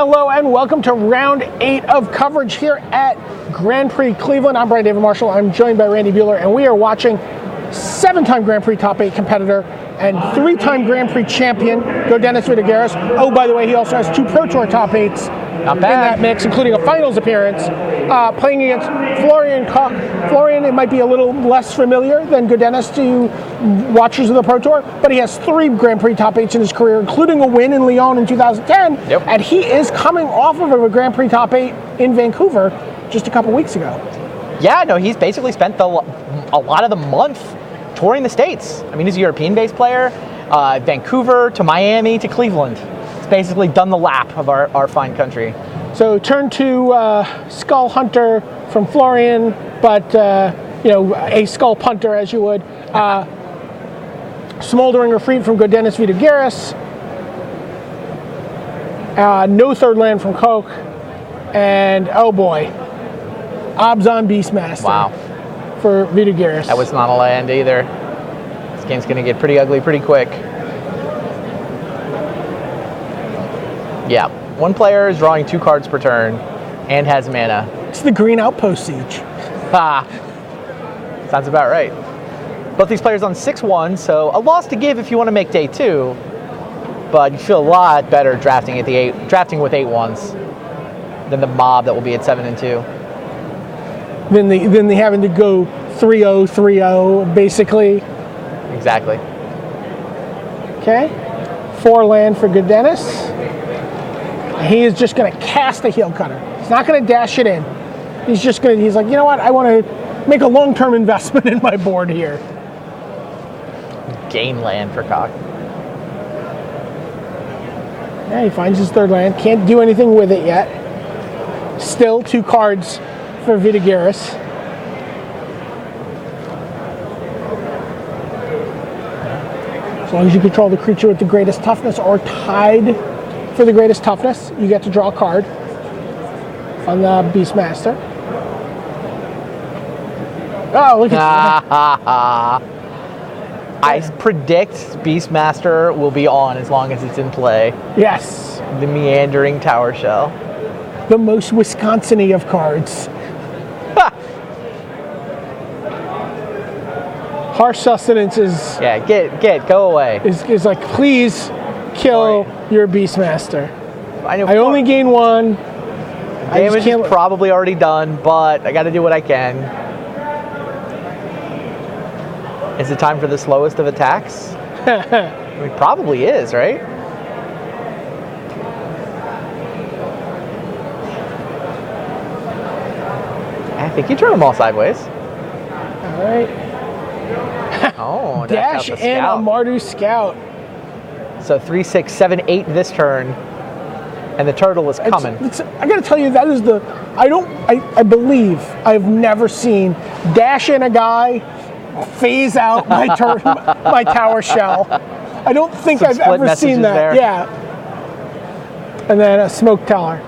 Hello and welcome to round 8 of coverage here at Grand Prix Cleveland. I'm Brian David Marshall. I'm joined by Randy Buehler, and we are watching 7-time Grand Prix top 8 competitor and 3-time Grand Prix champion Gaudenis Vidugiris. Oh, by the way, he also has 2 Pro Tour top 8s in that mix, including a finals appearance, playing against Florian Koch. Florian, it might be a little less familiar than Gaudenis to watchers of the Pro Tour, but he has 3 Grand Prix top 8s in his career, including a win in Lyon in 2010. Yep. And he is coming off of a Grand Prix top 8 in Vancouver just a couple weeks ago. Yeah, no, he's basically spent a lot of the month touring the States. I mean, he's a European-based player, Vancouver to Miami to Cleveland. He's basically done the lap of our fine country. So turn to Skull Hunter from Florian, but a Skull Punter as you would. Smoldering Retreat from Gaudenis Vidugiris. No third land from Koch. And oh boy, Obzon Beastmaster. Wow. For Vidugiris. That was not a land either. This game's going to get pretty ugly pretty quick. Yeah, one player is drawing 2 cards per turn and has mana. It's the Green Outpost Siege. Sounds about right. Both these players on 6-1, so a loss to give if you want to make day 2, but you feel a lot better drafting with 8-1s than the mob that will be at 7-2. Than the having to go 3-0, 3-0, basically. Exactly. Okay. 4 land for Gaudenis. He is just going to cast a Heel Cutter. He's not going to dash it in. He's like, you know what? I want to make a long-term investment in my board here. Gain land for Koch. Yeah, he finds his 3rd land. Can't do anything with it yet. Still 2 cards for Vidugiris. As long as you control the creature with the greatest toughness or tied for the greatest toughness, you get to draw a card on the Beastmaster. Oh, look at that. I predict Beastmaster will be on as long as it's in play. Yes. The meandering tower shell. The most Wisconsin-y of cards. Harsh Sustenance is... Yeah, go away. Is like, please kill your Beastmaster. I know. I only gain 1. Damage is probably already done, but I got to do what I can. Is it time for the slowest of attacks? I mean, probably is, right? I think you turn them all sideways. All right. Oh, dash in a Mardu Scout. So 3, 6, 7, 8 this turn, and the turtle is coming. I got to tell you, that is the. I believe I've never seen dash in a guy, phase out my my tower shell. I don't think I've ever seen that. There. Yeah. And then a Smoke Teller.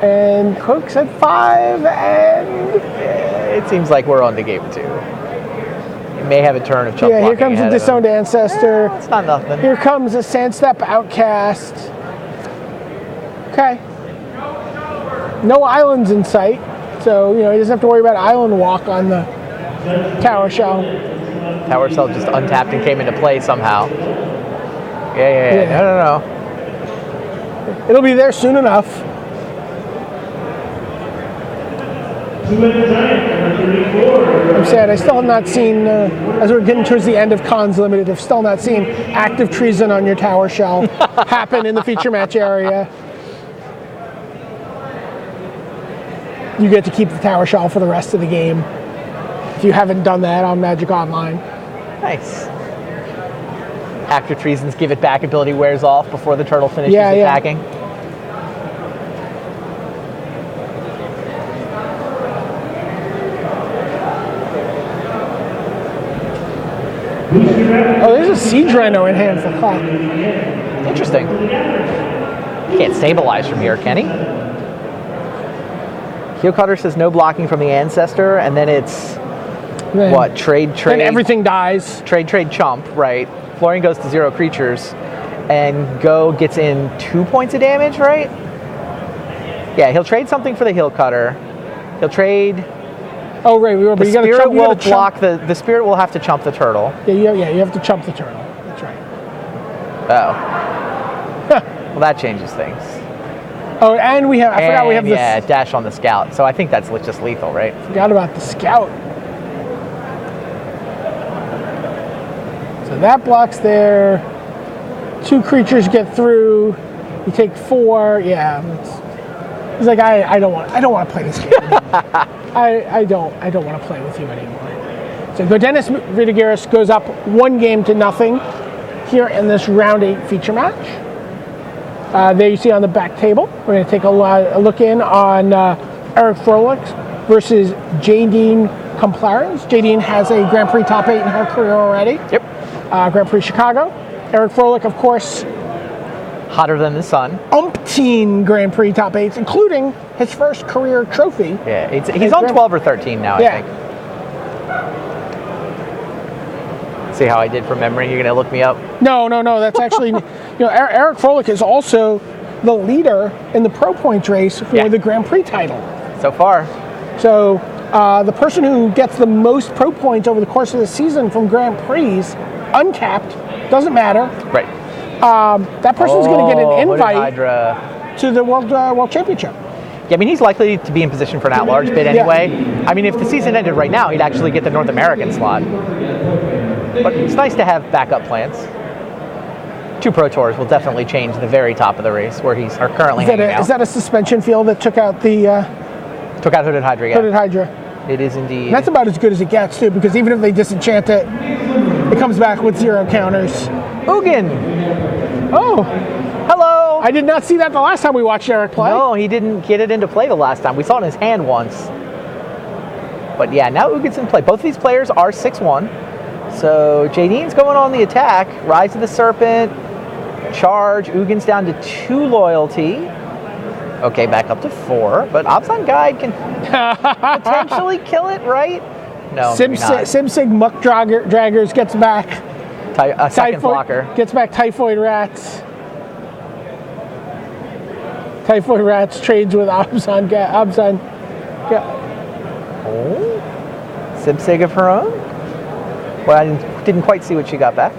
And Cook's at 5, and it seems like we're on to game 2. It may have a turn of chump. Yeah, here comes a Disowned Ancestor. It's not nothing. Here comes a Sandstep Outcast. Okay. No islands in sight, so he doesn't have to worry about Island Walk on the Tower Shell. Tower Shell just untapped and came into play somehow. Yeah. No. It'll be there soon enough. I'm sad. I still have not seen, as we're getting towards the end of Cons Limited, I've still not seen active treason on your tower shell happen in the feature match area. You get to keep the tower shell for the rest of the game if you haven't done that on Magic Online. Nice. Active treasons give it back ability wears off before the turtle finishes attacking. Yeah. Oh, there's a Siege Rhino in hand for Koch. Interesting. He can't stabilize from here, can he? Heel Cutter says no blocking from the Ancestor, and then it's what? Trade. And everything dies. Trade, chump, right. Florian goes to 0 creatures. And Go gets in 2 points of damage, right? Yeah, he'll trade something for the Heel Cutter. He'll trade... Oh, right. The spirit will block the spirit will have to chump the turtle. Yeah, you have to chump the turtle. That's right. Oh. Well, that changes things. Oh, and I forgot we have this. Yeah, dash on the scout. So I think that's just lethal, right? Forgot about the scout. So that blocks there. 2 creatures get through. You take 4. Yeah. He's like, I don't want to play this game anymore. I don't want to play with you anymore. So Gaudenis Vidugiris goes up 1 game to nothing here in this round 8 feature match. There you see on the back table, we're going to take a look in on Eric Froehlich versus Jadine Klomparens. Jadine has a Grand Prix top 8 in her career already. Yep. Grand Prix Chicago. Eric Froehlich, of course, hotter than the sun. Umpteen Grand Prix top 8s, including his first career trophy. Yeah, he's on 12 or 13 now, I think. See how I did from memory? You're going to look me up? No. That's actually, Eric Froehlich is also the leader in the Pro Points race for the Grand Prix title. So far. So the person who gets the most Pro Points over the course of the season from Grand Prix, uncapped, doesn't matter. Right. That person's going to get an invite to the World Championship. Yeah, I mean, he's likely to be in position for an at-large bid anyway. Yeah. I mean, if the season ended right now, he'd actually get the North American slot. But it's nice to have backup plans. 2 Pro Tours will definitely change the very top of the race where he's currently hanging out. Is that a suspension field that took out the... took out Hooded Hydra, yeah. Hooded Hydra. It is indeed. And that's about as good as it gets, too, because even if they disenchant it, it comes back with 0 counters. Ugin! Oh! Hello! I did not see that the last time we watched Eric play. No, he didn't get it into play the last time. We saw it in his hand once. But yeah, now Ugin's in play. Both of these players are 6-1. So Jadine's going on the attack. Rise of the Serpent. Charge. Ugin's down to 2 loyalty. Okay, back up to 4. But Abzan Guide can potentially kill it, right? No, Simsig Muck Draggers gets back. Second blocker. Gets back Typhoid Rats. Typhoid Rats trades with Abzan. Oh, Simsig of her own? Well, I didn't quite see what she got back.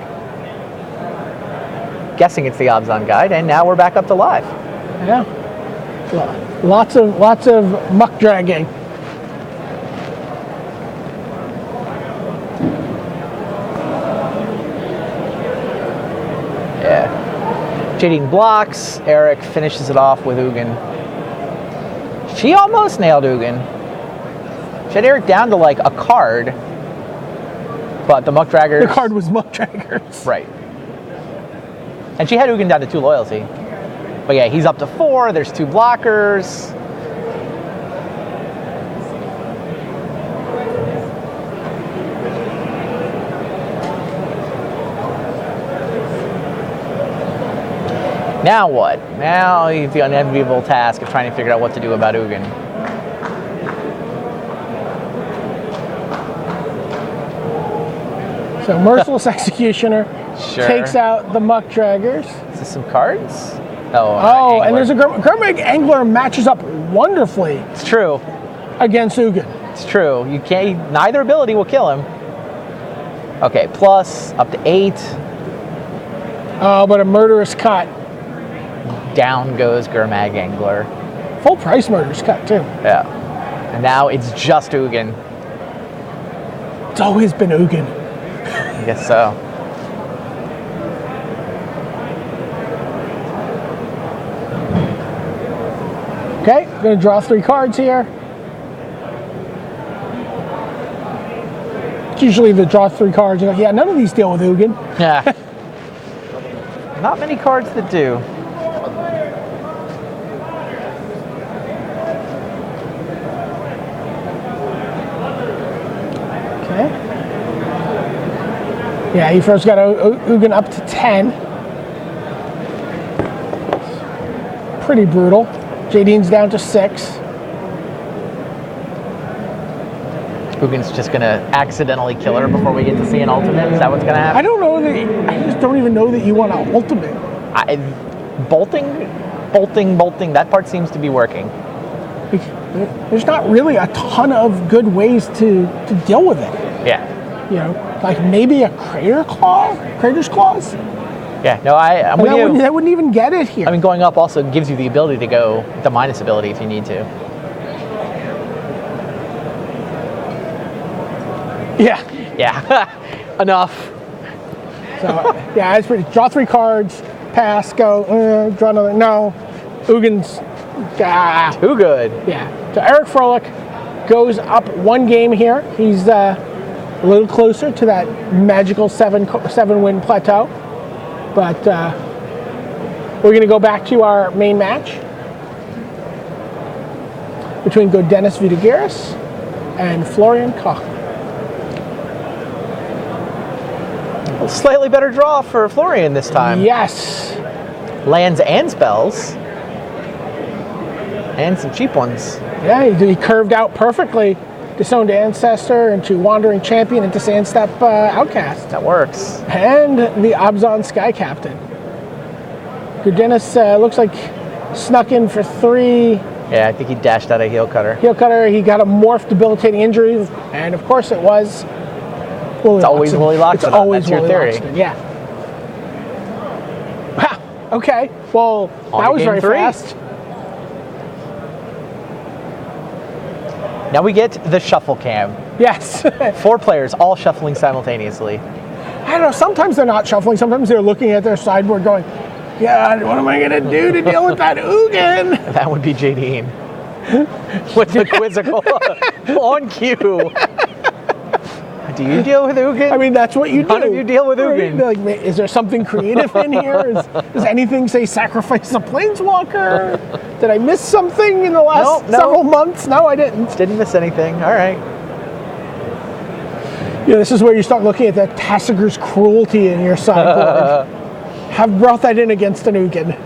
Guessing it's the Abzan Guide, and now we're back up to live. Yeah. Lots of muck dragging. Yeah. Jadine blocks. Eric finishes it off with Ugin. She almost nailed Ugin. She had Eric down to like a card, but the Muck Draggers... The card was Muck Draggers. Right. And she had Ugin down to 2 loyalty. But yeah, he's up to 4. There's 2 blockers. Now what? Now you have the unenviable task of trying to figure out what to do about Ugin. So Merciless Executioner takes out the Muck Draggers. Is this some cards? Oh, and there's a Gurmag Angler matches up wonderfully. It's true. Against Ugin. It's true. You can't. Neither ability will kill him. Okay, plus up to 8. Oh, but a Murderous Cut. Down goes Gurmag Angler. Full price Murderous Cut too. Yeah. And now it's just Ugin. It's always been Ugin. I guess so. Okay, I'm going to draw 3 cards here. It's usually the draw 3 cards. You're like, yeah, none of these deal with Ugin. Yeah. Not many cards that do. Okay. Yeah, he first got Ugin up to 10. Pretty brutal. Jadine's down to 6. Ugin's just going to accidentally kill her before we get to see an ultimate? Is that what's going to happen? I don't know that. I just don't even know that you want an ultimate. Bolting, that part seems to be working. There's not really a ton of good ways to deal with it. Yeah. You know, like maybe a Crater's Claws? Yeah, no, I'm with you. That wouldn't even get it here. I mean, going up also gives you the ability to go the minus ability if you need to. Yeah. Yeah, enough. So, yeah, it's pretty. Draw 3 cards, pass, go, draw another. No. Ugin's. Too good. Yeah. So Eric Froehlich goes up 1 game here. He's a little closer to that magical 7-win plateau. But we're going to go back to our main match between Gaudenis Vidugiris and Florian Koch. A slightly better draw for Florian this time. Yes. Lands and spells. And some cheap ones. Yeah, he curved out perfectly. Disowned Ancestor into Wandering Champion into Sandstep Outcast. That works. And the Abzan Sky Captain. Gaudenis looks like snuck in for 3. Yeah, I think he dashed out a heel cutter. Heel cutter, he got a morph debilitating injury, and of course it was Willie It's always Loxton. Willie Loxton. It's always That's your Willie theory. Loxton, yeah. Wow, okay. Well, that was very 3. fast. Now we get the shuffle cam. Yes. 4 players all shuffling simultaneously. I don't know, sometimes they're not shuffling, sometimes they're looking at their sideboard going, God, what am I going to do to deal with that Ugin? That would be Jadine. With the quizzical on cue. Do you deal with Ugin? I mean, that's what you do. How do you deal with Ugin? Like, is there something creative in here? Does anything say sacrifice a Planeswalker? Did I miss something in the last several months? No, I didn't. Didn't miss anything. All right. Yeah, this is where you start looking at the Tassiger's cruelty in your sideboard. Have brought that in against an Ugin.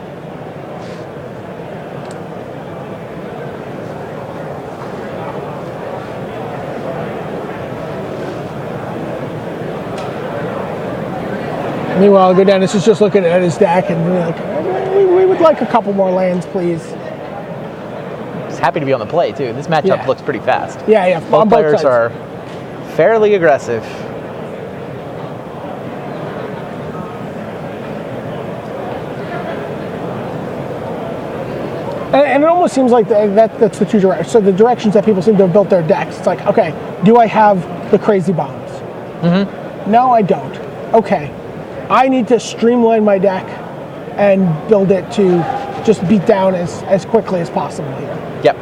Meanwhile, Gaudenis is just looking at his deck and like, we would like a couple more lands, please. He's happy to be on the play, too. This matchup looks pretty fast. Yeah. Both players are fairly aggressive. And it almost seems like that's the 2 directions. So the directions that people seem to have built their decks, it's like, okay, do I have the crazy bombs? Mm-hmm. No, I don't. Okay. I need to streamline my deck and build it to just beat down as quickly as possible here. Yep.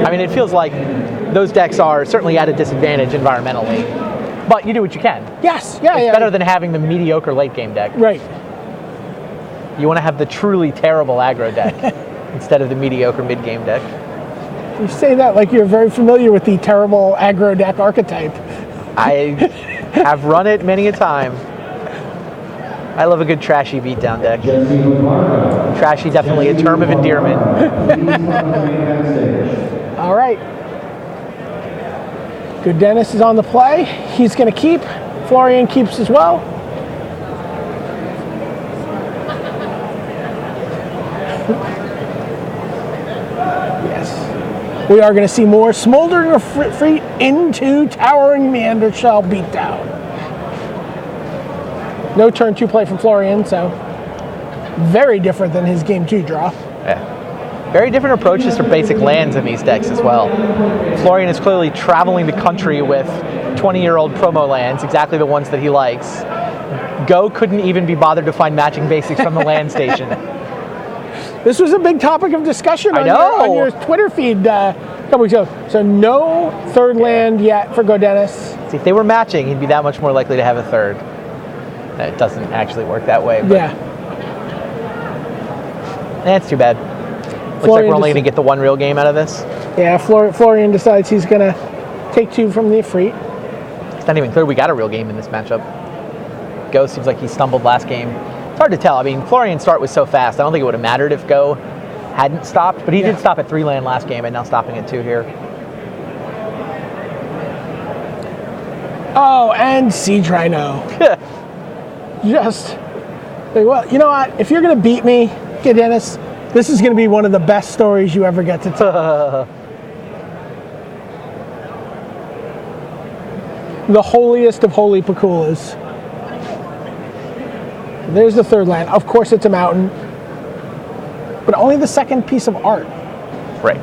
I mean, it feels like those decks are certainly at a disadvantage environmentally, but you do what you can. Yes, It's better than having the mediocre late game deck. Right. You want to have the truly terrible aggro deck instead of the mediocre mid game deck. You say that like you're very familiar with the terrible aggro deck archetype. I have run it many a time. I love a good trashy beatdown deck. Trashy, definitely a term of endearment. All right. Gaudenis is on the play. He's going to keep. Florian keeps as well. Yes. We are going to see more Smoldering Retreat into Towering Meander Shell beatdown. No turn 2 play from Florian, so very different than his game 2 draw. Yeah. Very different approaches to basic lands in these decks as well. Florian is clearly traveling the country with 20-year-old promo lands, exactly the ones that he likes. Go couldn't even be bothered to find matching basics from the land station. This was a big topic of discussion on your Twitter feed a couple weeks ago. So no third land yet for Gaudenis. See, if they were matching, he'd be that much more likely to have a third. It doesn't actually work that way. But Yeah. It's too bad. Looks like we're only going to get the one real game out of this. Yeah, Florian decides he's going to take 2 from the Efreet. It's not even clear we got a real game in this matchup. Go seems like he stumbled last game. It's hard to tell. I mean, Florian's start was so fast. I don't think it would have mattered if Go hadn't stopped, but he did stop at 3 land last game and now stopping at 2 here. Oh, and Siege Rhino. Just, well, you know what? If you're going to beat me, Gaudenis, this is going to be one of the best stories you ever get to tell. The holiest of holy Pakulas. There's the third land. Of course, it's a mountain, but only the second piece of art. Right.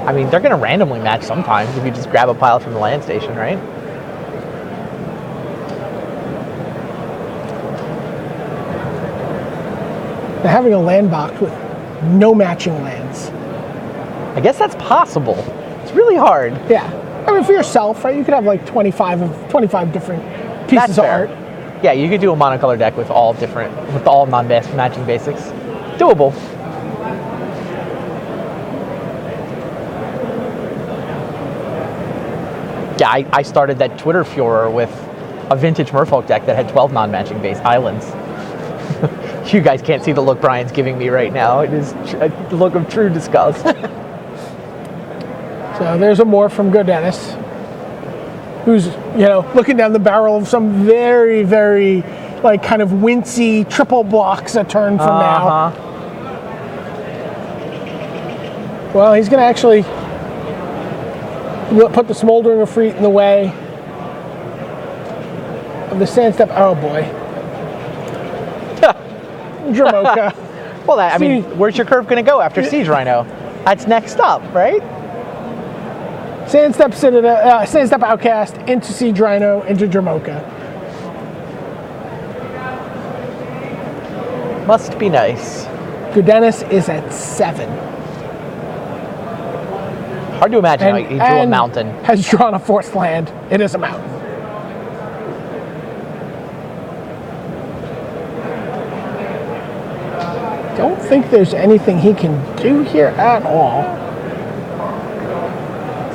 I mean, they're going to randomly match sometimes if you just grab a pile from the land station, right? They're having a land box with no matching lands. I guess that's possible. It's really hard. Yeah. I mean, for yourself, right? You could have like 25 different pieces of art. Yeah, you could do a monocolor deck with all non-matching basics. Doable. Yeah, I started that Twitter furor with a vintage Merfolk deck that had 12 non-matching base islands. You guys can't see the look Brian's giving me right now. It is a look of true disgust. So there's a morph from Gaudenis, who's, looking down the barrel of some very, very, like, kind of wincy triple blocks a turn from now. Well, he's going to actually put the Smoldering Efreet in the way of the Sandstep. Oh, boy. Dramoka. Well, I mean, where's your curve going to go after Siege Rhino? That's next up, right? Sandstep Outcast into Siege Rhino into Dramoka. Must be nice. Gaudenis is at 7. Hard to imagine he drew a mountain. Has drawn a 4th land. It is a mountain. Don't think there's anything he can do here at all.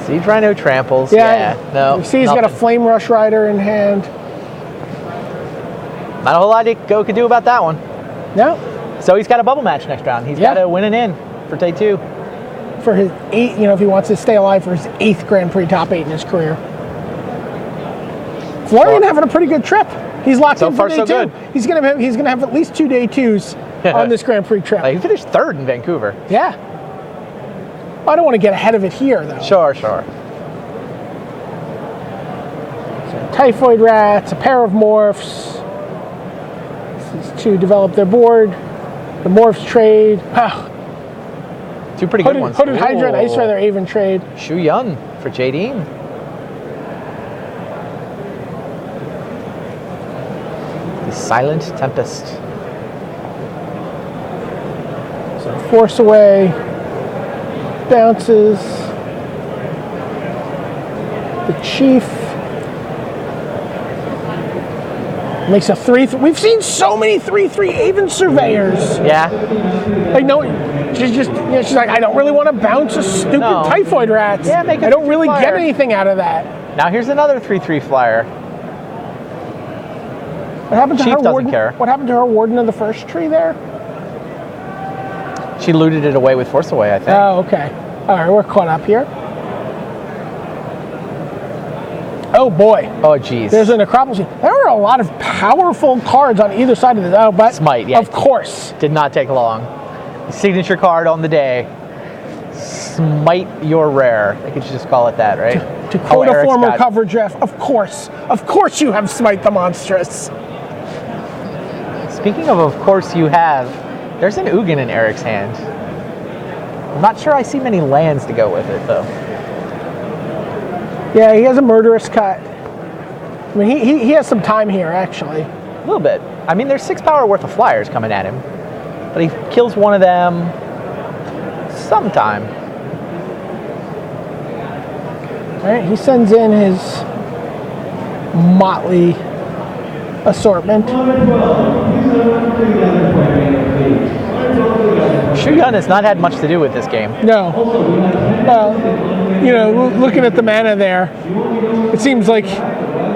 Siege Rhino tramples. No. You see he's got a Flame Rush Rider in hand. Not a whole lot Go could do about that one. No. So he's got a bubble match next round. He's got to win an in for day 2. For his 8, if he wants to stay alive for his 8th Grand Prix top 8 in his career. Florian having a pretty good trip. He's locked in for day 2. Good. He's gonna have at least 2 day 2s on this Grand Prix trip. He finished 3rd in Vancouver. Yeah. I don't want to get ahead of it here, though. Sure. So, Typhoid Rats, a pair of morphs. This is to develop their board. The morphs trade. Wow. 2 pretty good ones. Hooded Hydra and Ice Feather Aven trade. Shu Yun for Jadine. The Silent Tempest. So Force Away. Bounces. The Chief. Makes a 3/3. We've seen so many 3/3 Aven Surveyors. Yeah. Like, no, she's like, I don't really want to bounce a stupid Typhoid Rats. Yeah, make a I don't really flyer. get anything out of that. Now here's another 3/3 flyer. What happened to Chief her doesn't warden? care. What happened to her Warden of the First Tree there? She looted it away with Force Away, I think. Oh, okay. All right, we're caught up here. Oh boy. Oh geez. There's a Necropolis. There are a lot of powerful cards on either side of this. Oh, but Smite, yeah. Of course. Did not take long. Signature card on the day. Smite your rare. I could just call it that, right? To quote a former cover Jeff, of course you have Smite the Monstrous. Speaking of course you have, there's an Ugin in Eric's hand. I'm not sure I see many lands to go with it, though. Yeah, he has a Murderous Cut. I mean, he has some time here, actually. A little bit. I mean, there's 6 power worth of flyers coming at him. But he kills one of them sometime. All right, he sends in his motley assortment. Shu Yun has not had much to do with this game. No. Looking at the mana there, it seems like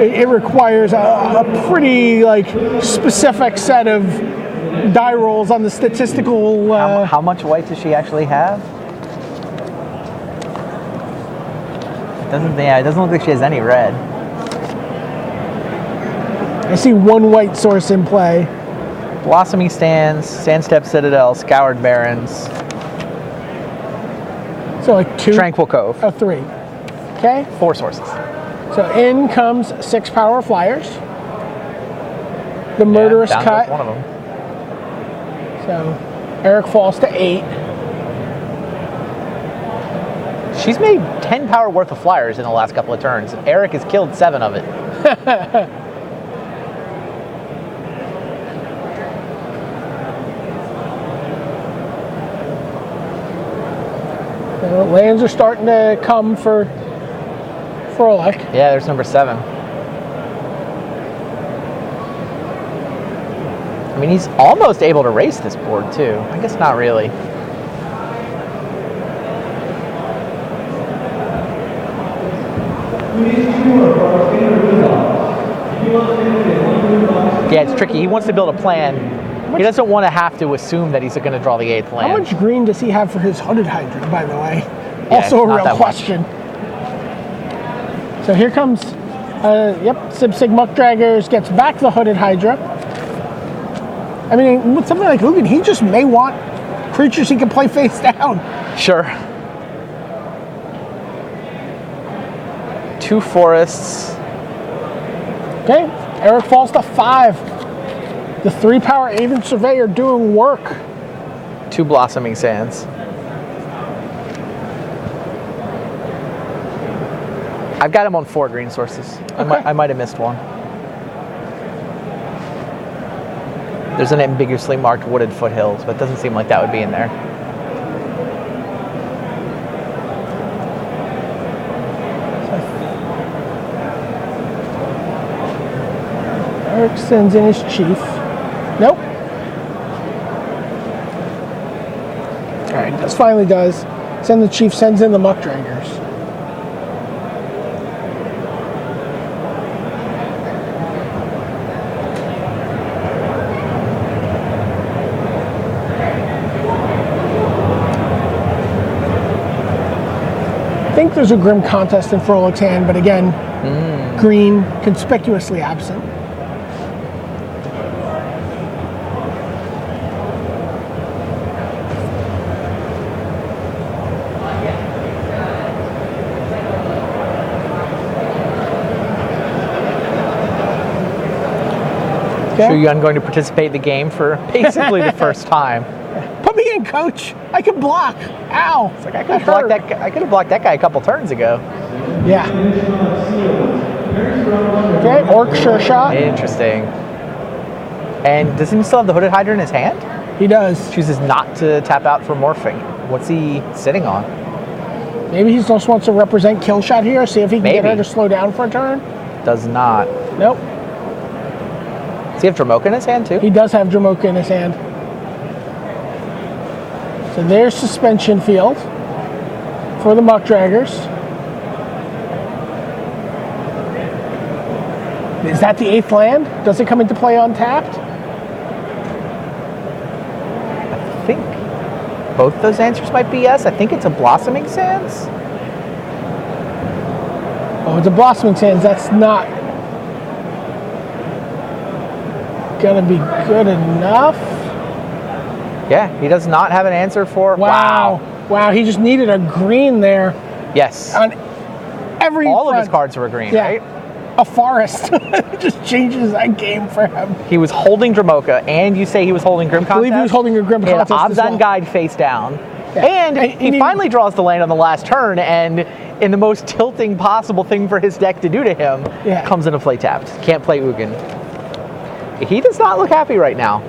it requires a pretty specific set of die rolls on the statistical. How much white does she actually have? it doesn't look like she has any red. I see one white source in play. Blossoming Sands, Sandstep Citadel, Scoured Barrens. So like 2. Tranquil Cove. 3. Okay. 4 sources. So in comes 6 power flyers. The Murderous down Cut. goes one of them. So Eric falls to 8. She's made 10 power worth of flyers in the last couple of turns. Eric has killed 7 of it. So lands are starting to come for Froehlich. Yeah, there's number 7. I mean, he's almost able to race this board, too. I guess not really. Yeah, it's tricky. He wants to build a plan. He doesn't want to have to assume that he's going to draw the 8th land. How much green does he have for his Hooded Hydra, by the way? Also a real question. So here comes, Sib Sig Muck Draggers gets back the Hooded Hydra. I mean, with something like Ugin, he just may want creatures he can play face down. Sure. 2 forests. Okay, Eric falls to 5. The 3 power Aven Surveyor doing work. 2 Blossoming Sands. I've got him on 4 green sources. Okay. I might have missed one. There's an ambiguously marked Wooded Foothills, but it doesn't seem like that would be in there. Eric sends in his chief. Nope. All right, this finally does. Send the chief, sends in the Muck Draggers. I think there's a Grim Contest in Froehlich's hand, but again, green, conspicuously absent. Okay. Shuyan going to participate in the game for basically the first time. Put me in, coach. I can block. Ow. It's like I could have blocked that guy a couple turns ago. Yeah. Okay, Orc Sure Shot. Interesting. And doesn't he still have the Hooded Hydra in his hand? He does. Chooses not to tap out for morphing. What's he sitting on? Maybe he just wants to represent Kill Shot here, see if he can get her to slow down for a turn. Does not. Nope. Does he have Dramoka in his hand too? He does have Dramoka in his hand. So there's Suspension Field for the Muck Draggers. Is that the 8th land? Does it come into play untapped? I think both those answers might be yes. I think it's a Blossoming Sands. Oh, it's a Blossoming Sands. That's not gonna be good enough. Yeah, he does not have an answer for. Wow. He just needed a green there. Yes. On every all of his cards were green, right? A forest just changes that game for him. He was holding Dramoka, and you say he was holding Grim Contest? I believe he was holding a Grim Contest. Abzan Guide face down. Yeah. And he finally draws the land on the last turn, and in the most tilting possible thing for his deck to do to him, comes into play tapped. Can't play Ugin. He does not look happy right now.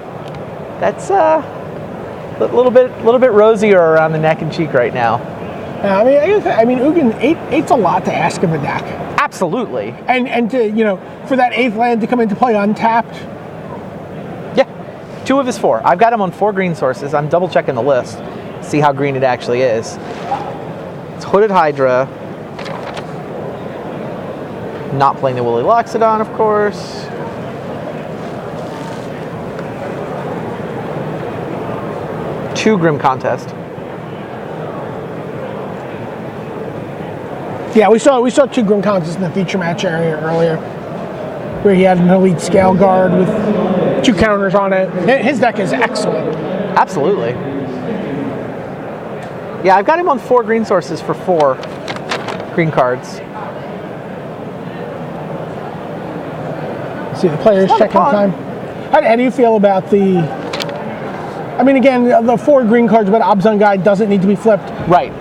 That's a little bit rosier around the neck and cheek right now. I mean, Ugin, 8's a lot to ask of a deck. Absolutely. And to, for that 8th land to come into play untapped. Yeah, 2 of his 4. I've got him on 4 green sources. I'm double checking the list, see how green it actually is. It's Hooded Hydra. Not playing the Woolly Loxodon, of course. Two Grim Contest. Yeah, we saw 2 Grim contests in the feature match area earlier, where he had an elite scale guard with 2 counters on it. His deck is excellent. Absolutely. Yeah, I've got him on 4 green sources for 4 green cards. See the players checking time. How do you feel about the? I mean, again, the 4 green cards, but Abzan Guide doesn't need to be flipped. Right.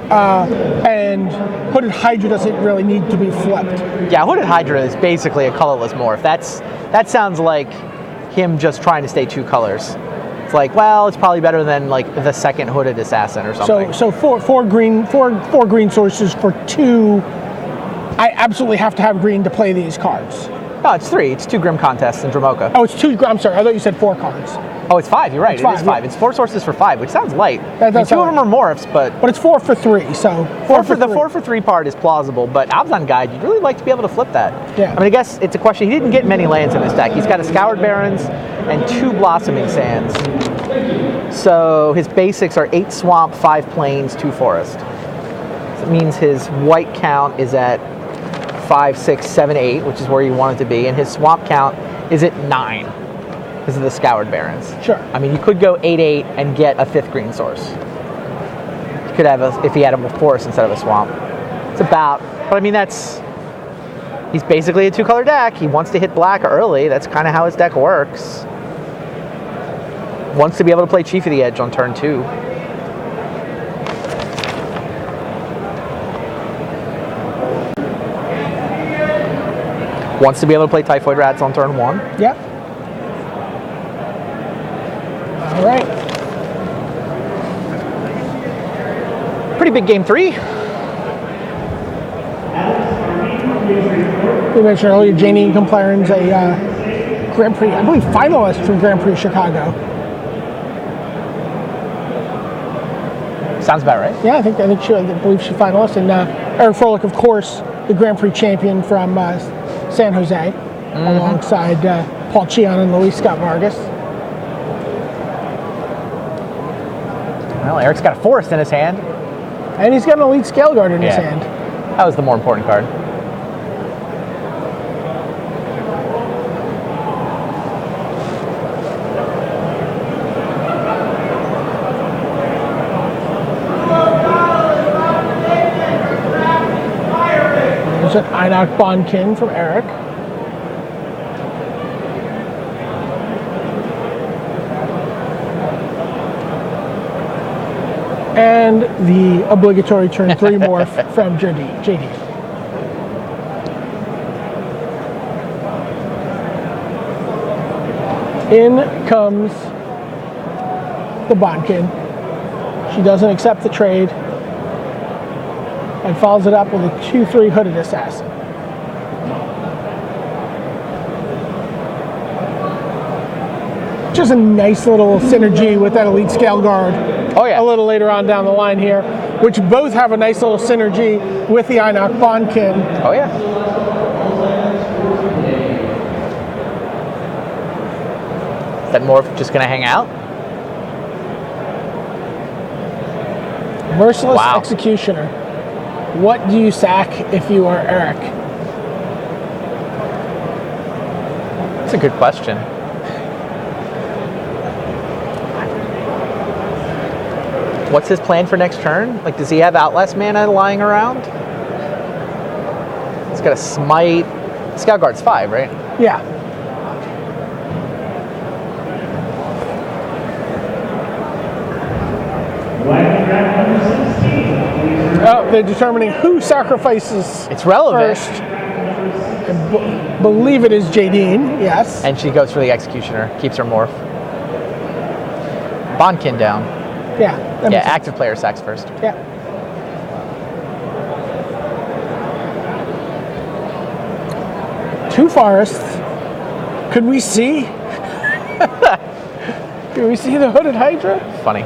And Hooded Hydra doesn't really need to be flipped. Yeah, Hooded Hydra is basically a colorless morph. That sounds like him just trying to stay 2 colors. It's like, well, it's probably better than like the second Hooded Assassin or something. So four green sources for 2. I absolutely have to have green to play these cards. No, it's 3. It's 2 Grim contests in Dromoka. Oh, it's 2. I'm sorry. I thought you said 4 cards. Oh, it's 5. You're right. It's it is 5. yeah. It's 4 sources for 5, which sounds light. That does 2 of them are morphs, but it's 4 for 3. So 4 for 3 part is plausible. But Abzan Guide, you'd really like to be able to flip that. Yeah. I mean, I guess it's a question. He didn't get many lands in this deck. He's got a Scoured Barrens and 2 Blossoming Sands. So his basics are 8 swamp, 5 plains, 2 forest. So it means his white count is at 5, 6, 7, 8, which is where you want it to be, and his swamp count is at 9 because of the Scoured Barrens. Sure. I mean, you could go 8/8 and get a 5th green source. You could have if he had a forest instead of a swamp. It's about, but I mean he's basically a 2-color deck. He wants to hit black early. That's kind of how his deck works. Wants to be able to play Chief of the Edge on turn 2. Wants to be able to play Typhoid Rats on turn 1. Yeah. All right. Pretty big game 3. We mentioned earlier, Jadine Klomparens, a Grand Prix, I believe, finalist from Grand Prix Chicago. Sounds about right. Yeah, I believe she's finalist, and Eric Froehlich, of course, the Grand Prix champion from San Jose, alongside Paul Chion and Luis Scott Vargas. Well, Eric's got a forest in his hand. And he's got an elite scale guard in his hand. That was the more important card. There's an Einok Bondkin from Eric. And the obligatory turn 3 morph from Jadine. In comes the Bondkin. She doesn't accept the trade and follows it up with a 2/3 Hooded Assassin. Just a nice little synergy with that elite scale guard. Oh yeah. A little later on down the line here, which both have a nice little synergy with the Einok Bondkin. Oh yeah. Is that morph just going to hang out? Merciless Executioner. What do you sack if you are Eric? That's a good question. What's his plan for next turn? Like, does he have Outlast mana lying around? He's got a Smite. Scout Guard's 5, right? Yeah. Oh, they're determining who sacrifices. It's relevant. First. I believe it is Jadine, yes. And she goes for the Executioner, keeps her morph. Bondkin down. Yeah. Yeah, active player sacks first. Yeah. Two forests. Could we see? Could we see the Hooded Hydra? Funny.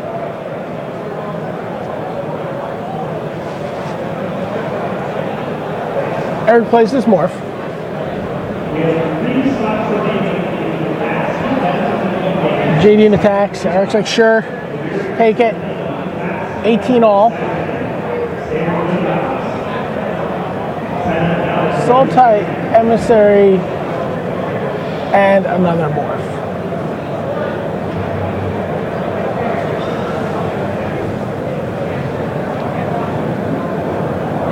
Eric plays this morph. Jadine attacks. Eric's like, sure, take it. 18 all. Sultai, Emissary, and another morph.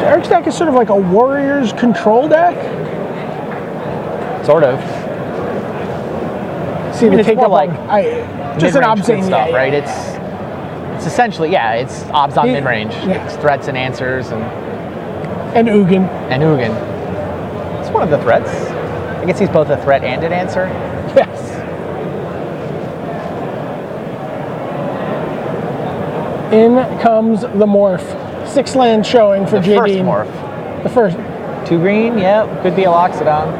Eric's deck is sort of like a Warriors control deck. Sort of. See, it's more like just an mid-range Obzane stuff, yeah, right? yeah. It's essentially, yeah, it's obs on mid-range. Yeah. It's threats and answers and Ugin. And Ugin. It's one of the threats. I guess he's both a threat and an answer. Yes. In comes the morph. 6 land showing for Jadine. The first morph. The first. 2 green, yep. Could be a Loxodon.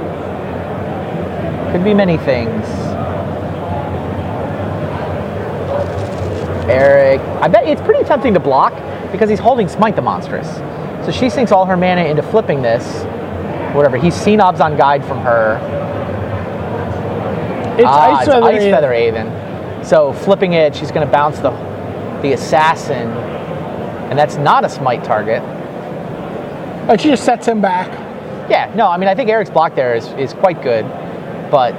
Could be many things. Eric. I bet it's pretty tempting to block because he's holding Smite the Monstrous. So she sinks all her mana into flipping this. Whatever. He's seen Obs on Guide from her. It's Ice Feather Aven. So flipping it, she's going to bounce the Assassin. And that's not a Smite target. But she just sets him back. Yeah, no, I mean, I think Eric's block there is quite good. But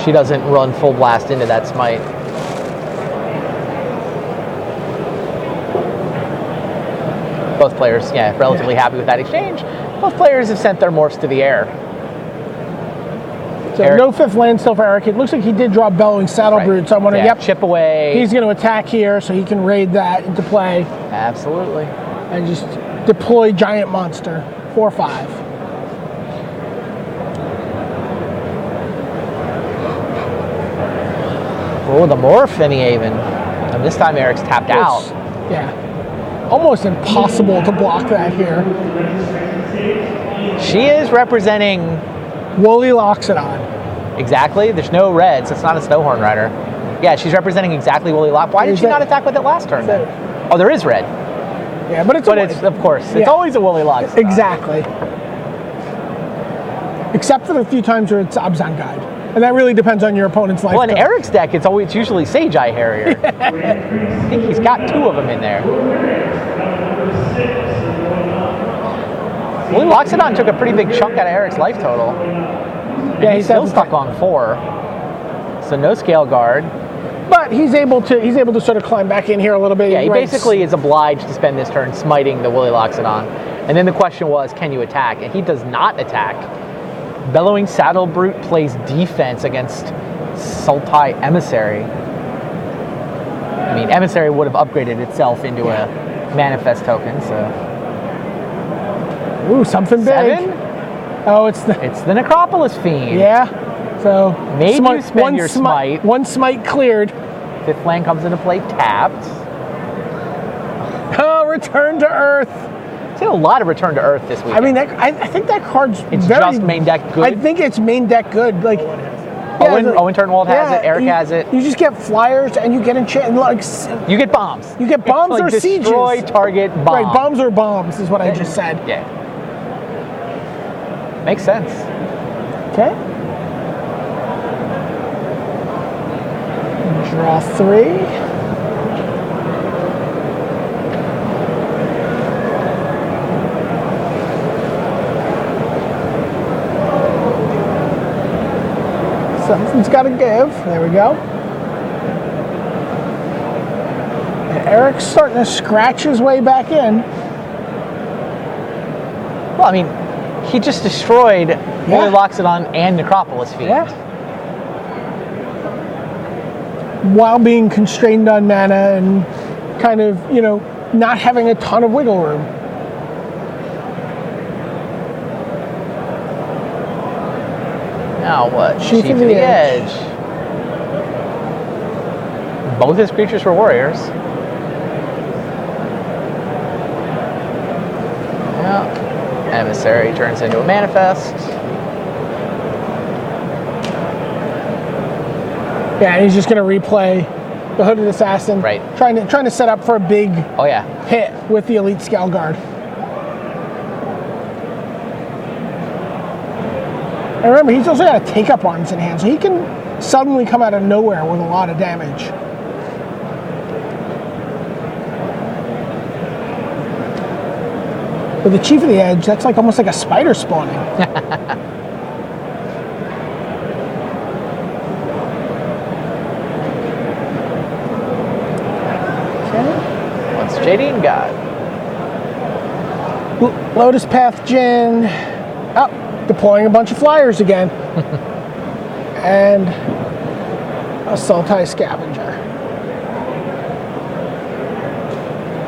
she doesn't run full blast into that Smite. Both players, yeah, relatively happy with that exchange. Both players have sent their morphs to the air. So Eric, no 5th land still for Eric. It looks like he did draw Bellowing Saddle Brood, so I'm wondering, yep. Chip away. He's going to attack here, so he can raid that into play. Absolutely. And just deploy Giant Monster, 4/5. Oh, the morph in the Aven. And this time Eric's tapped out. Yeah. Almost impossible to block that here. She is representing Woolly Loxodon. Exactly. There's no reds. It's not a Snowhorn Rider. Yeah, she's representing exactly Woolly Lock. Why did she not attack with it last turn then? Oh, there is red. Yeah, but it's of course, it's always a Woolly Lock. Exactly. Except for the few times where it's Obzan Guide. And that really depends on your opponent's life. Well, in Eric's deck, it's usually Sage Eye Harrier. I think he's got 2 of them in there. Woolly Loxodon took a pretty big chunk out of Eric's life total. Yeah, he's still stuck on 4. So no Scale Guard. But he's able to sort of climb back in here a little bit. Yeah, he basically is obliged to spend this turn smiting the Woolly Loxodon. And then the question was, can you attack? And he does not attack. Bellowing Saddle Brute plays defense against Sultai Emissary. I mean, Emissary would have upgraded itself into a manifest token, so. Ooh, something 7? Big. Oh, it's the Necropolis Fiend. Yeah. So maybe you spend your smite. 1 smite cleared. 5th land comes into play tapped. Oh, Return to Earth. Seen a lot of Return to Earth this week. I mean, I think that card's just main deck good. I think it's main deck good. Like Owen Turnwald has it. Eric has it. You just get flyers and you get you get bombs. You get bombs or sieges. Destroy target bomb. Right, bombs or bombs is what I just said. Yeah. Makes sense. Okay. Draw 3. Something's got to give. There we go. And Eric's starting to scratch his way back in. Well, I mean, he just destroyed Woolly Loxodon and Necropolis Fiend. Yeah. While being constrained on mana and kind of, not having a ton of wiggle room. Now what? Chief of the Edge. Both his creatures were warriors. Yeah. Emissary turns into a manifest. Yeah, and he's just going to replay the Hooded Assassin. Right. Trying to set up for a big hit with the Elite Scale Guard. And remember, he's also got a Take-Up Arms in hand, so he can suddenly come out of nowhere with a lot of damage. With the Chief of the Edge, that's like almost like a spider spawning. Okay. What's Jadine got? Lotus Path Djinn. Oh, deploying a bunch of flyers again. And a Sultai Scavenger.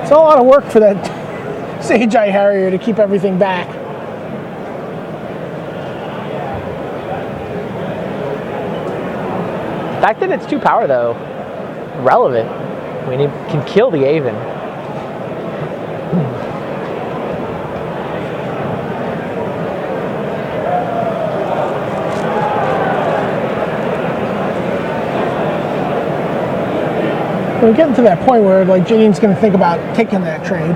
It's a lot of work for that Sage Eye Harrier to keep everything back. The fact that it's 2 power, though, relevant. I mean, it can kill the Aven. We're getting to that point where like Jadine's going to think about taking that trade.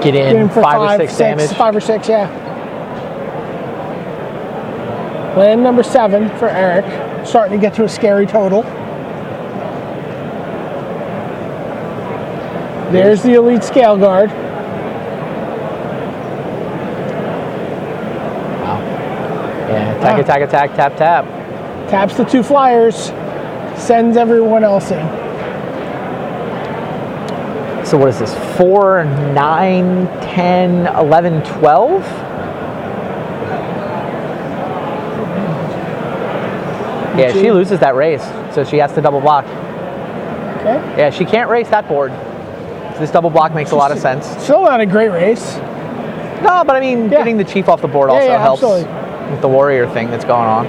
Get in for 5 or 6 damage. 5 or 6, yeah. Land number 7 for Eric. Starting to get to a scary total. There's the Elite Scale Guard. Wow. Yeah, attack, tap, tap. Taps the 2 flyers. Sends everyone else in. So what is this? 4, 9, 10, 11, 12? Yeah, she loses that race, so she has to double block. Okay. Yeah, she can't race that board. So this double block makes a lot of sense. Still not a great race. No, but I mean, getting the Chief off the board also helps absolutely. with the warrior thing that's going on.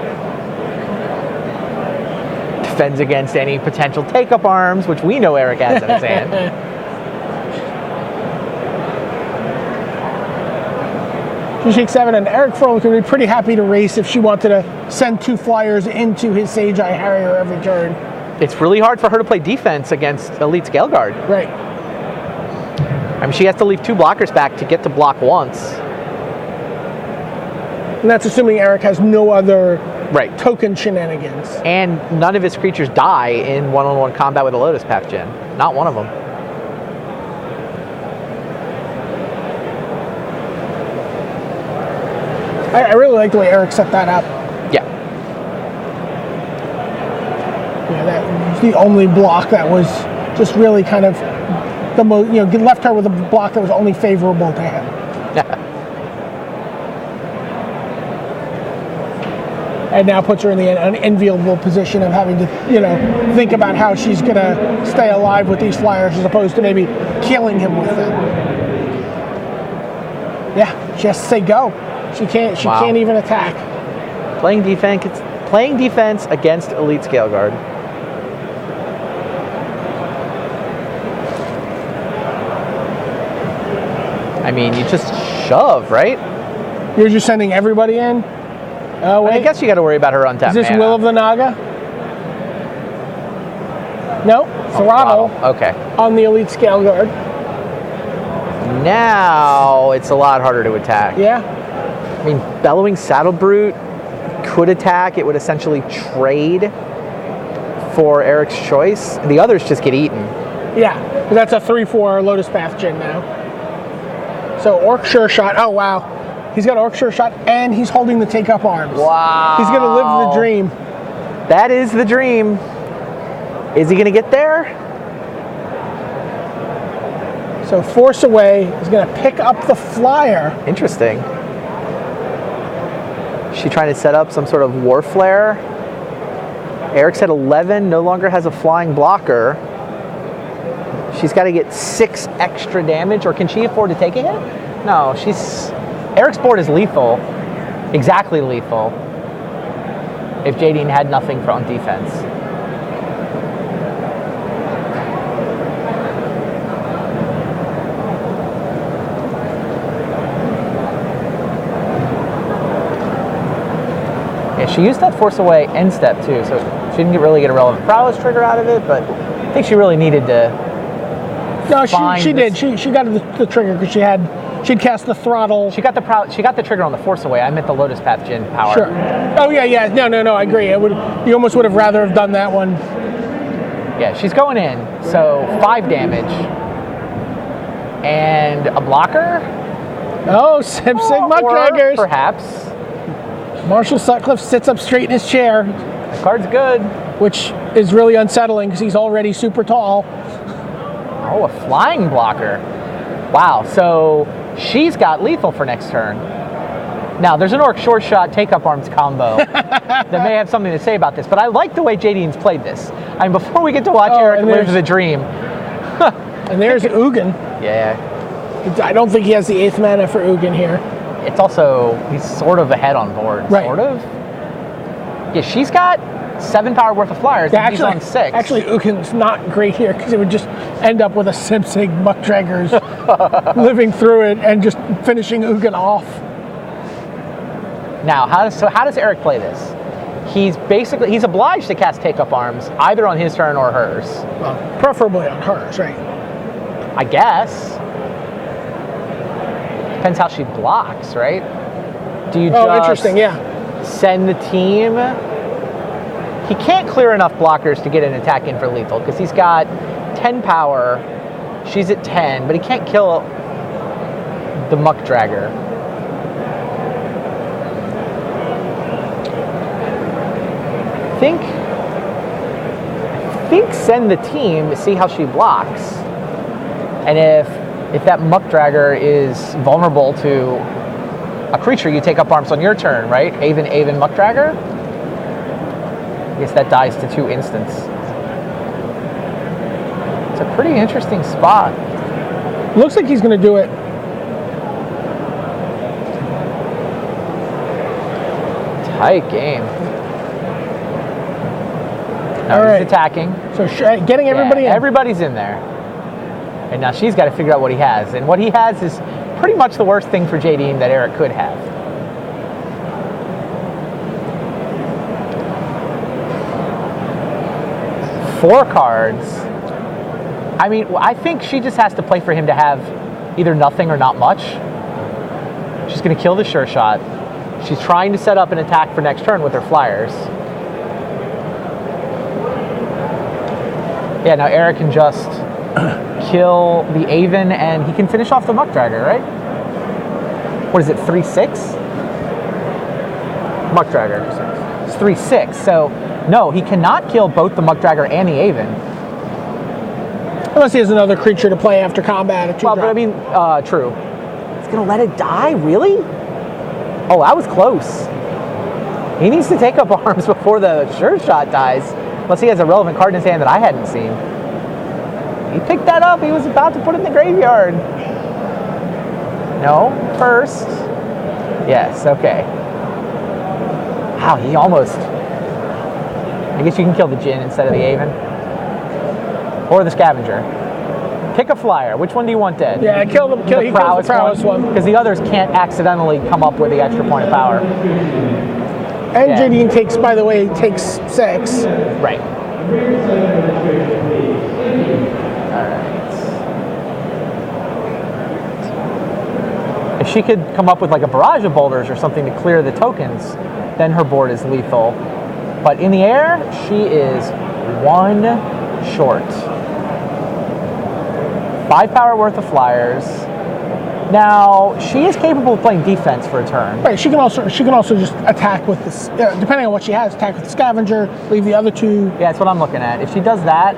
Defends against any potential take-up arms, which we know Eric has in his hand. She shakes 7, and Eric Froehlich would be pretty happy to race if she wanted to send 2 flyers into his Sage Eye Harrier every turn. It's really hard for her to play defense against Elite Scale Guard. Right. I mean, she has to leave 2 blockers back to get to block once. And that's assuming Eric has no other token shenanigans. And none of his creatures die in one-on-one combat with a Lotus Path Djinn. Not one of them. I really like the way Eric set that up. Yeah. Yeah, that was the only block that was just really kind of the most, left her with a block that was only favorable to him. And now puts her in the unenviable position of having to, think about how she's going to stay alive with these flyers as opposed to maybe killing him with them. Yeah, she has to say go. She can't. She can't even attack. Playing defense against Elite Scale Guard. I mean, you just shove, right? You're just sending everybody in. Oh wait. I guess you got to worry about her untapped. Is this mana. Will of the Naga? No, throttle. Okay. On the Elite Scale Guard. Now it's a lot harder to attack. Yeah. I mean, Bellowing Saddle Brute could attack. It would essentially trade for Eric's choice. The others just get eaten. Yeah, that's a 3/4 Lotus Path Djinn now. So Orc Sure Shot. Oh wow. He's got Orc Sure Shot and he's holding the take-up arms. Wow. He's going to live the dream. That is the dream. Is he going to get there? So Force Away is going to pick up the flyer. Interesting. Is she trying to set up some sort of War Flare? Eric's at 11, no longer has a flying blocker. She's got to get 6 extra damage, or can she afford to take a hit? No, Eric's board is lethal, exactly lethal, if Jadine had nothing on defense. Yeah, she used that Force Away end step too, so she didn't really get a relevant prowess trigger out of it, but I think she really needed to. No, she did. She got the trigger because she'd cast the throttle. She got the trigger on the Force Away. I meant the Lotus Path Djinn power. Sure. Oh yeah. No. I agree. You almost would have rather have done that one. Yeah, she's going in. So 5 damage. And a blocker? Oh, Sim Sigma Or Draggers. perhaps. Marshall Sutcliffe sits up straight in his chair, The card's good. which is really unsettling because he's already super tall. Oh, a flying blocker. Wow, so she's got lethal for next turn. Now, there's an Orc short shot take-up arms combo that may have something to say about this, but I like the way Jadine's played this. I mean, before we get to watch Eric live the dream. And there's Ugin. Yeah. I don't think he has the 8th mana for Ugin here. It's also, he's sort of ahead on board. Right. Sort of. Yeah, she's got 7 power worth of flyers, and he's on 6. Actually, Ugin's not great here because it would just end up with a Simpsig Muckdraggers living through it and just finishing Ugin off. Now, how does Eric play this? He's obliged to cast Take-Up Arms either on his turn or hers. Well, preferably on hers, right? I guess. Depends how she blocks, right? Do you just interesting, yeah. send the team? He can't clear enough blockers to get an attack in for lethal because he's got 10 power. She's at 10, but he can't kill the Muckdragger. I think send the team, see how she blocks. And if that Muckdragger is vulnerable to a creature, you take up arms on your turn, right? Aven Muckdragger? I guess that dies to 2 instants. It's a pretty interesting spot. Looks like he's going to do it. Tight game. Now All right. he's attacking. So getting everybody in. Everybody's in there. And now she's got to figure out what he has. And what he has is pretty much the worst thing for Jadine that Eric could have. Four cards. I mean, I think she just has to play for him to have either nothing or not much. She's going to kill the sure shot. She's trying to set up an attack for next turn with her flyers. Yeah, now Eric can just kill the Aven and he can finish off the Muckdragger, right? What is it, 3/6? Muckdragger. It's 3/6. So, no, he cannot kill both the Muckdragger and the Aven. Unless he has another creature to play after combat. At 2 Well, but I mean, true. He's going to let it die? Really? Oh, that was close. He needs to take up arms before the sure shot dies. Unless he has a relevant card in his hand that I hadn't seen. He picked that up. He was about to put it in the graveyard. No, first. Yes, okay. Wow, he almost... I guess you can kill the Djinn instead of the Aven. Or the Scavenger. Pick a flyer. Which one do you want dead? Yeah, kill the prowess one. Because the others can't accidentally come up with the extra point of power. And yeah. Jadine takes, by the way, takes 6. Right. Alright. If she could come up with like a barrage of boulders or something to clear the tokens, then her board is lethal. But in the air, she is 1 short. 5 power worth of flyers. Now, she is capable of playing defense for a turn. Right, she can also just attack with this, depending on what she has, attack with the Scavenger, leave the other 2. Yeah, that's what I'm looking at. If she does that,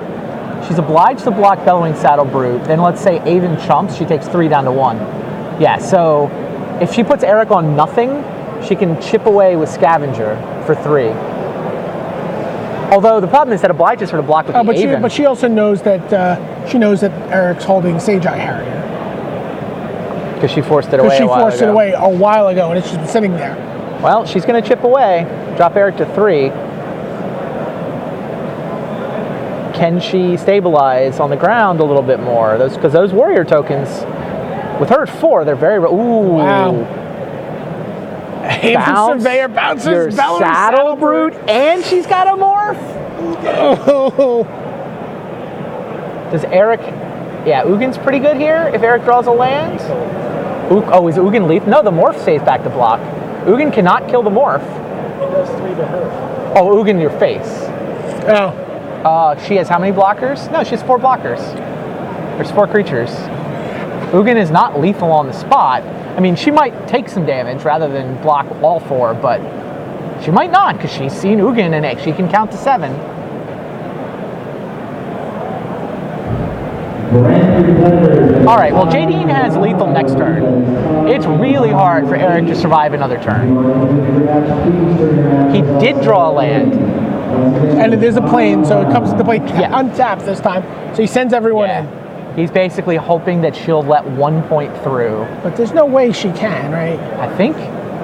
she's obliged to block Bellowing Saddle Brute. Then let's say Aven chumps, she takes 3 down to 1. Yeah, so if she puts Eric on nothing, she can chip away with Scavenger for 3. Although the problem is that obliges her to block with the Aven. But she also knows that Eric's holding Sage Eye Harrier. Because she forced it away a while ago, and it's just been sitting there. Well, she's going to chip away, drop Eric to 3. Can she stabilize on the ground a little bit more? Because those warrior tokens, with her at 4, they're very... Ooh. Wow. Bounce, Surveyor bounces your Saddle Brute, and she's got a morph. Oh. Does Eric... Yeah, Ugin's pretty good here if Eric draws a land. Oh, is Ugin lethal? No, the morph stays back to block. Ugin cannot kill the morph. He does 3 to her. Oh, Ugin, your face. Oh. She has how many blockers? No, she has 4 blockers. There's 4 creatures. Ugin is not lethal on the spot. I mean, she might take some damage rather than block all 4, but she might not because she's seen Ugin and she can count to 7. All right, well, Jadine has lethal next turn. It's really hard for Eric to survive another turn. He did draw a land. And it is a plane, so it comes into play untapped this time. So he sends everyone in. He's basically hoping that she'll let 1 point through. But there's no way she can, right? I think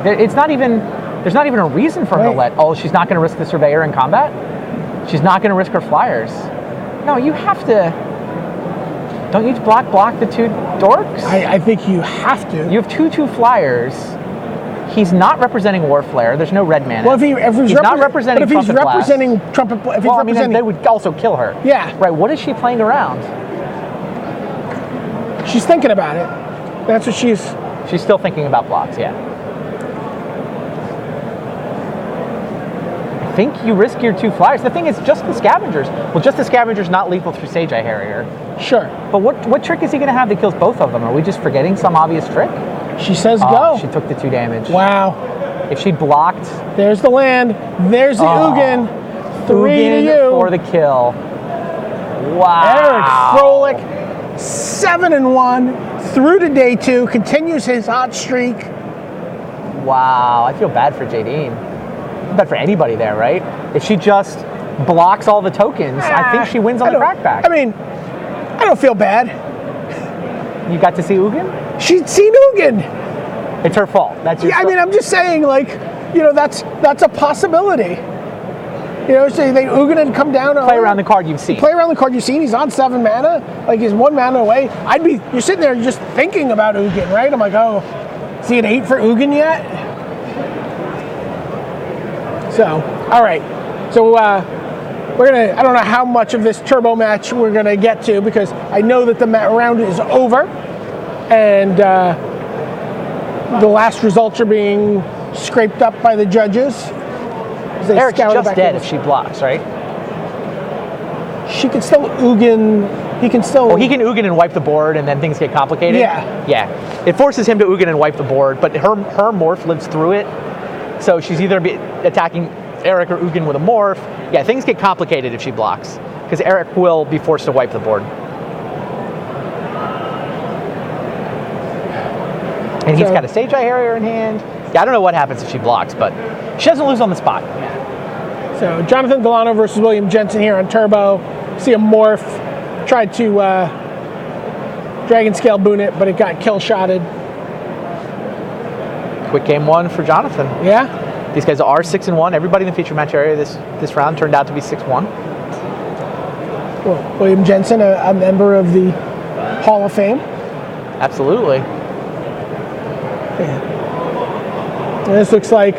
there's not even a reason for her to let. Oh, she's not going to risk the Surveyor in combat? She's not going to risk her flyers. No, you have to. Don't you block the 2 dorks? I think you have to. You have 2/2 flyers. He's not representing Warflare. There's no red mana. Well, if he's not representing but if he's representing Trumpet, if he's representing, they would also kill her. Yeah. Right. What is she playing around? She's thinking about it. That's what she's still thinking about blocks. Yeah. I think you risk your 2 flyers. The thing is, just the Scavengers. Well, just the Scavengers not lethal through Sage Eye Harrier. Sure. But what trick is he going to have that kills both of them? Are we just forgetting some obvious trick? She says go. She took the 2 damage. Wow. If she blocked... There's the land. There's the Ugin. 3 to you. For the kill. Wow. Eric Froehlich, 7-1 through to day 2. Continues his hot streak. Wow. I feel bad for Jadine. Bad for anybody there, right? If she just blocks all the tokens, I think she wins on the crackback. I mean, I don't feel bad. You got to see Ugin? She'd seen Ugin. It's her fault. That's your I mean, I'm just saying, like, that's a possibility. So they Ugin had come down. Play around the card you've seen. Play around the card you've seen. He's on 7 mana. Like, he's 1 mana away. You're sitting there just thinking about Ugin, right? I'm like, oh, is he an 8 for Ugin yet? So, all right. So, I don't know how much of this turbo match we're gonna get to because I know that the round is over and the last results are being scraped up by the judges. Eric's just dead if she blocks, right? She can still Ugin. He can still. Oh, he can Ugin and wipe the board, and then things get complicated. Yeah. It forces him to Ugin and wipe the board, but her morph lives through it, so she's either attacking Eric or Ugin with a morph. Yeah, things get complicated if she blocks, because Eric will be forced to wipe the board. And he's got a Sage Eye Harrier in hand. Yeah, I don't know what happens if she blocks, but she doesn't lose on the spot. So Jonathan Delano versus William Jensen here on Turbo. See a morph. Tried to Dragon Scale boon it, but it got kill shotted. Quick game 1 for Jonathan. Yeah. These guys are 6-1. Everybody in the feature match area this round turned out to be 6-1. Well, William Jensen, a member of the Hall of Fame. Absolutely. Yeah. And this looks like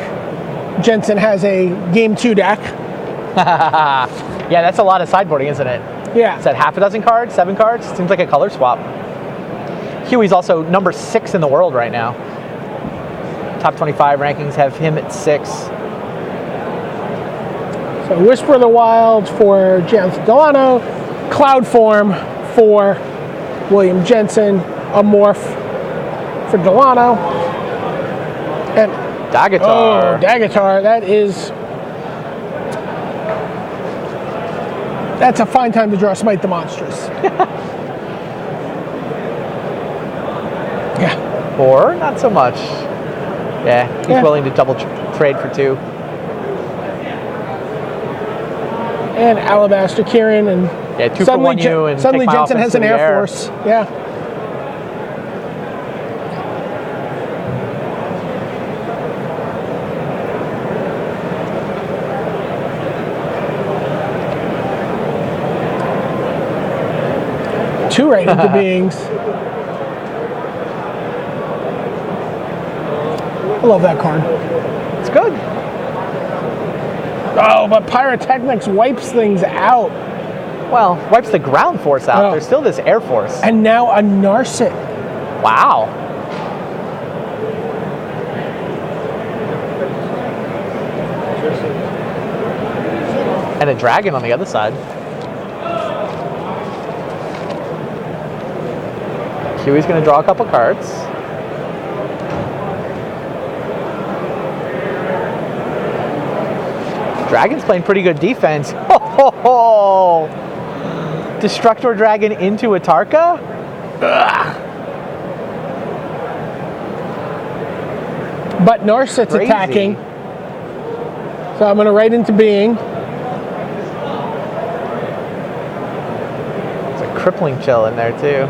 Jensen has a game 2 deck. Yeah, that's a lot of sideboarding, isn't it? Yeah. Is that half a dozen cards, 7 cards? Seems like a color swap. Huey's also number 6 in the world right now. Top 25 rankings have him at 6. So Whisper of the Wild for Jonathan Delano, Cloud Form for William Jensen, a morph for Delano, and Dagatar. Oh, Dagatar, that's a fine time to draw Smite the Monstrous. Yeah. Or not so much. Yeah, he's willing to double trade for 2. And Alabaster Kieran, and 2 for 1 you, and suddenly take my Jensen has an Air Force. Yeah. Two right into beings. I love that card. It's good. Oh, but Pyrotechnics wipes things out. Well, wipes the ground force out. Oh. There's still this air force. And now a Narset. Wow. And a dragon on the other side. Huey's going to draw a couple cards. Dragon's playing pretty good defense. Oh, Destructor Dragon into a Tarka? Ugh. But Narset's attacking. So I'm going to write into being. There's a crippling chill in there too.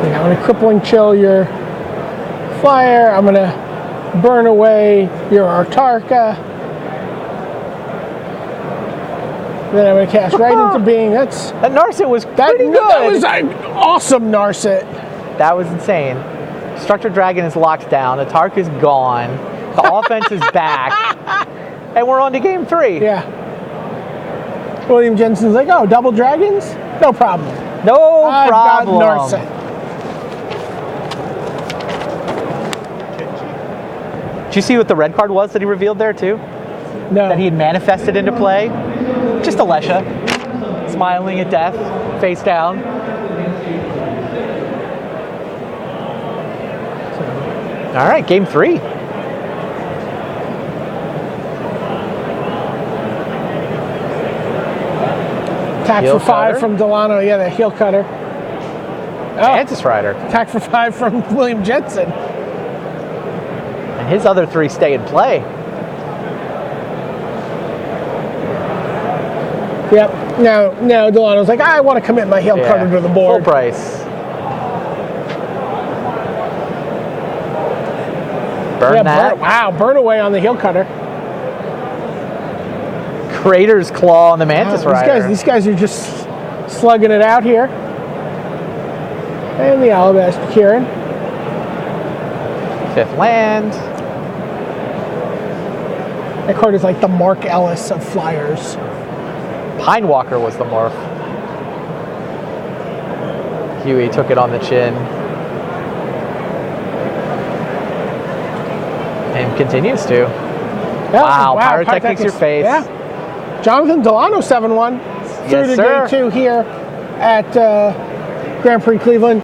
I'm going to crippling chill your flyer. I'm going to burn away your Artarka. Then I'm going to cast right into being. That Narset was pretty good. That was an awesome Narset. That was insane. Destructor Dragon is locked down. Tark is gone. The offense is back. And we're on to game 3. Yeah. William Jensen's like, oh, double dragons? No problem. No I've problem. got Narset. Did you see what the red card was that he revealed there too? No. That he had manifested into play? Just Alesha, smiling at death, face down. All right, game 3. Attack Heel for 5 cutter. from Delano. Yeah, the heel cutter. Mantis Rider. Attack for 5 from William Jensen. And his other 3 stay in play. Yep. Now Delano's like, I want to commit my heel cutter to the board. Full price. Burn that. Burn away on the heel cutter. Crater's Claw on the Mantis Rider. These guys are just slugging it out here. And the Alabaster Kieran. 5th land. That card is like the Mark Ellis of flyers. Pine Walker was the morph. Huey took it on the chin. And continues to. Yeah, wow, Pyrotechnics your face. Yeah. Jonathan Delano 7-1 through to sir. day 2 here at Grand Prix Cleveland.